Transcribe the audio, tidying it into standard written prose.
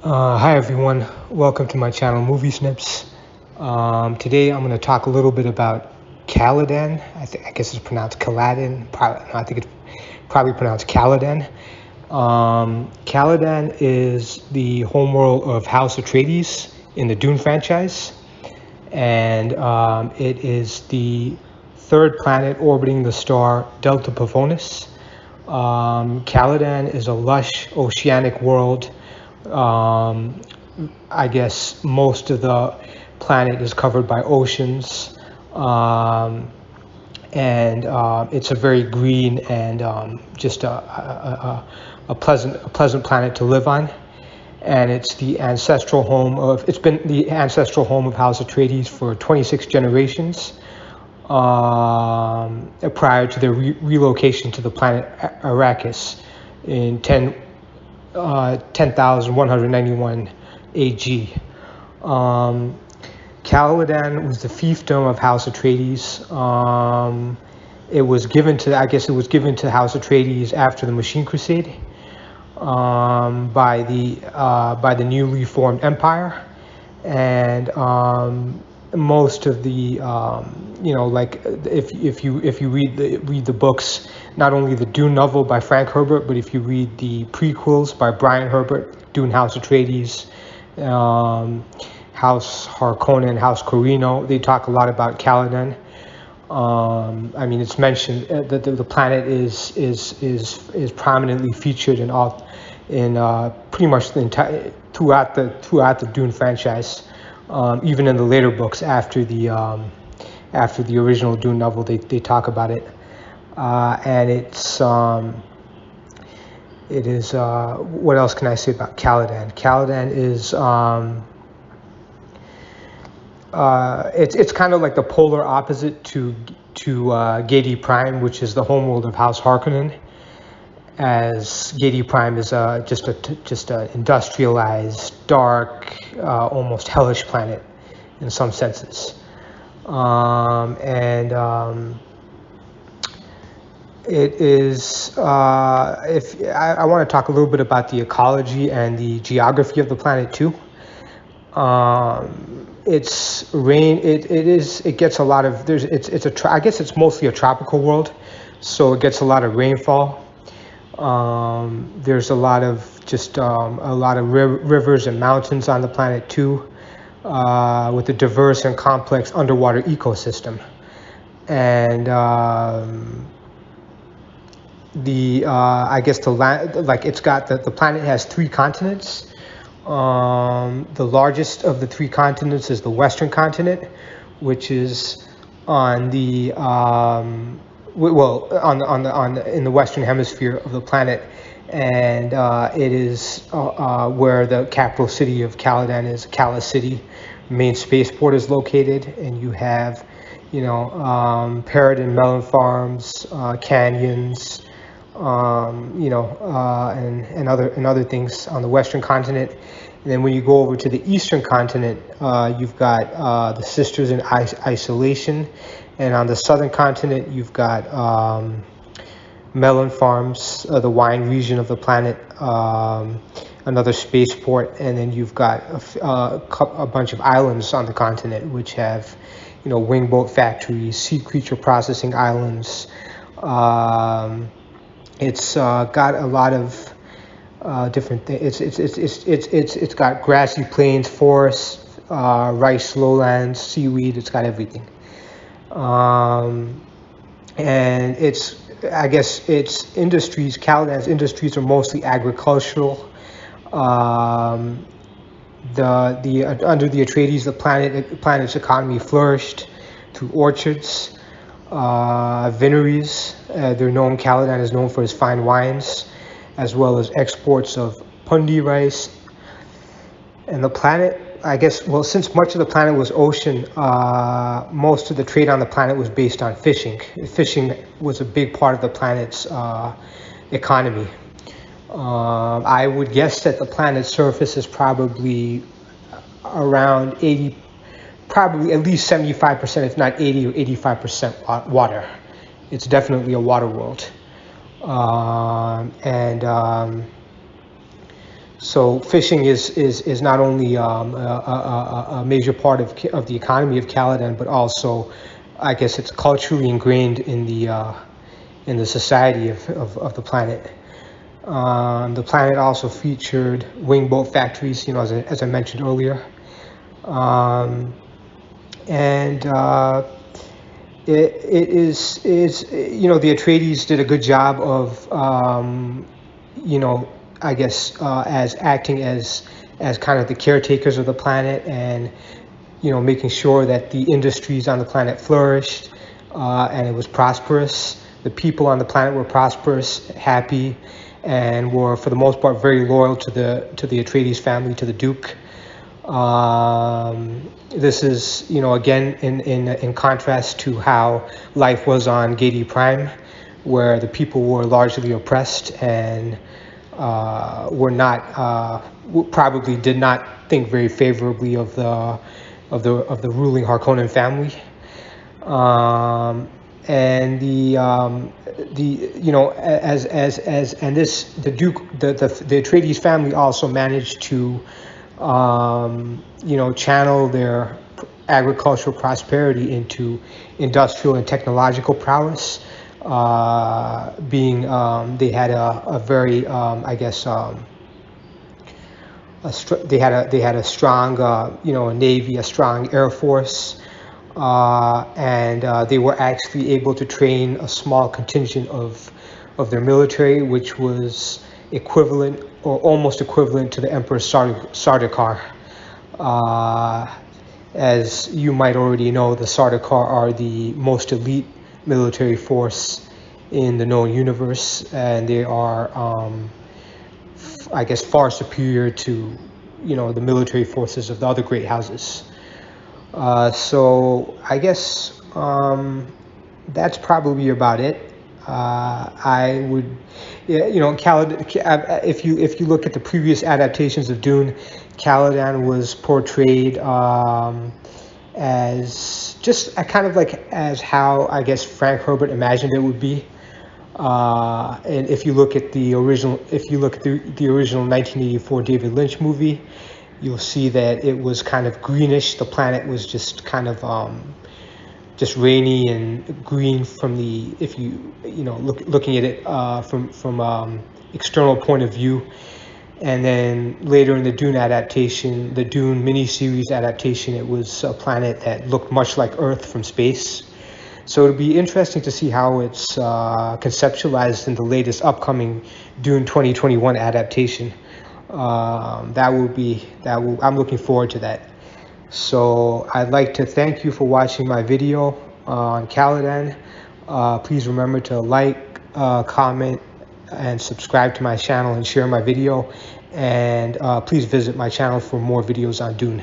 Hi everyone, welcome to my channel moviesnips. Today I'm going to talk a little bit about Caladan. I guess it's pronounced Caladan. I think it's probably pronounced Caladan. Caladan is the homeworld of House Atreides in the Dune franchise, and it is the third planet orbiting the star Delta Pavonis. Caladan is a lush oceanic world. I guess most of the planet is covered by oceans, and it's a very green and just a pleasant planet to live on. And it's been the ancestral home of House Atreides for 26 generations, prior to their relocation to the planet Arrakis in 10,191 AG. Caladan was the fiefdom of House Atreides. It was given to House Atreides after the Machine Crusade, by the newly formed empire, and most of the like if you read the books, not only the Dune novel by Frank Herbert, but if you read the prequels by Brian Herbert, Dune, House Atreides, House Harkonnen, House Corrino, they talk a lot about Caladan. I mean, it's mentioned that the planet is prominently featured in pretty much the entire throughout the Dune franchise. Even in the later books after the original Dune novel, they talk about it, and it is what else can I say about Caladan? Caladan is it's kind of like the polar opposite to Gedi Prime, which is the homeworld of House Harkonnen, as Gedi Prime is just a industrialized, dark, almost hellish planet in some senses, and it is. If I want to talk a little bit about the ecology and the geography of the planet too. It's rain. It gets a lot of. I guess it's mostly a tropical world, so it gets a lot of rainfall. There's a lot of rivers and mountains on the planet too, with a diverse and complex underwater ecosystem. And I guess the land, like the planet has three continents. The largest of the three continents is the Western continent, which is on the in the Western hemisphere of the planet, and it is where the capital city of Caladan is, Cala City. Main spaceport is located, and you have, parrot and melon farms, canyons, and other things on the Western continent. And then when you go over to the Eastern continent, you've got the Sisters in Isolation, and on the Southern continent, you've got melon farms, the wine region of the planet, another spaceport, and then you've got a bunch of islands on the continent, which have, Wingboat Factories, sea creature processing islands. It's got a lot of different things. It's got grassy plains, forests, rice lowlands, seaweed. It's got everything. And its industries, Caladan's industries, are mostly agricultural. Under the Atreides, the planet's economy flourished through orchards, vineries. Caladan is known for its fine wines, as well as exports of pundi rice. And the planet, since much of the planet was ocean, most of the trade on the planet was based on fishing. Fishing was a big part of the planet's economy. I would guess that the planet's surface is probably around probably at least 75%, if not 80 or 85% water. It's definitely a water world. So fishing is not only a major part of the economy of Caladan, but also, I guess, it's culturally ingrained in the society of the planet. The planet also featured Wingboat Factories, as I mentioned earlier. Um, and it is the Atreides did a good job of you know I guess as acting as kind of the caretakers of the planet, and making sure that the industries on the planet flourished, and it was prosperous. The people on the planet were prosperous, happy, and were for the most part very loyal to the Atreides family, to the Duke. This is, again, in contrast to how life was on Gedi Prime, where the people were largely oppressed and were not probably did not think very favorably of the ruling Harkonnen family. And the Duke, the Atreides family also managed to channel their agricultural prosperity into industrial and technological prowess. They had a very, they had a strong, a navy, a strong air force, and they were actually able to train a small contingent of their military, which was equivalent or almost equivalent to the Emperor Sardaukar. As you might already know, the Sardaukar are the most elite military force in the known universe, and they are, far superior to, the military forces of the other great houses. So I guess that's probably about it. I would, Caladan. If you look at the previous adaptations of Dune, Caladan was portrayed as just kind of like as how I guess Frank Herbert imagined it would be. And if you look at the original 1984 David Lynch movie, you'll see that it was kind of greenish. The planet was just kind of just rainy and green from the, if you looking at it from external point of view. And then later in the Dune adaptation, the Dune miniseries adaptation, it was a planet that looked much like Earth from space. So it'll be interesting to see how it's conceptualized in the latest upcoming Dune 2021 adaptation. I'm looking forward to that. So I'd like to thank you for watching my video on Caladan. Please remember to like, comment, and subscribe to my channel and share my video. And please visit my channel for more videos on Dune.